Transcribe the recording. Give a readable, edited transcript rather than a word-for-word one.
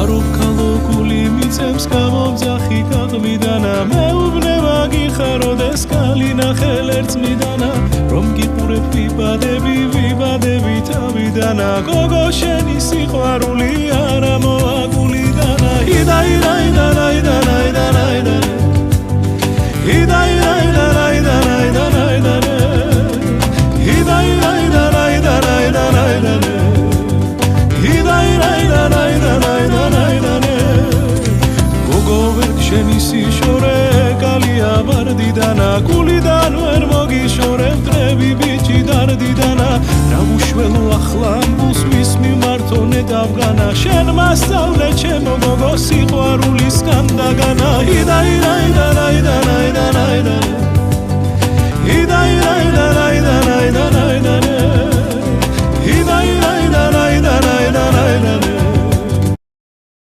ვარობ ქალოგული მიცემს გამომძახი გაღვიდანა მეუბნე მაგიხაროდეს კალი ნახელ ერწმიდანა რომ გიყურებ ვიბადები თავიდანა გოგო შენი სიყვარული არა მოაგულიდანა შენი სიშორე კალია ვარდიდანა გულიდან ვერ მოგიშორებ დღები ბიჭი დარდიდანა რა უშველო ახლა ამბულს მის მიმართონე დავგანა შენ მასწავლე ჩემო გოგო სიყვარულის განდაგანა იდაი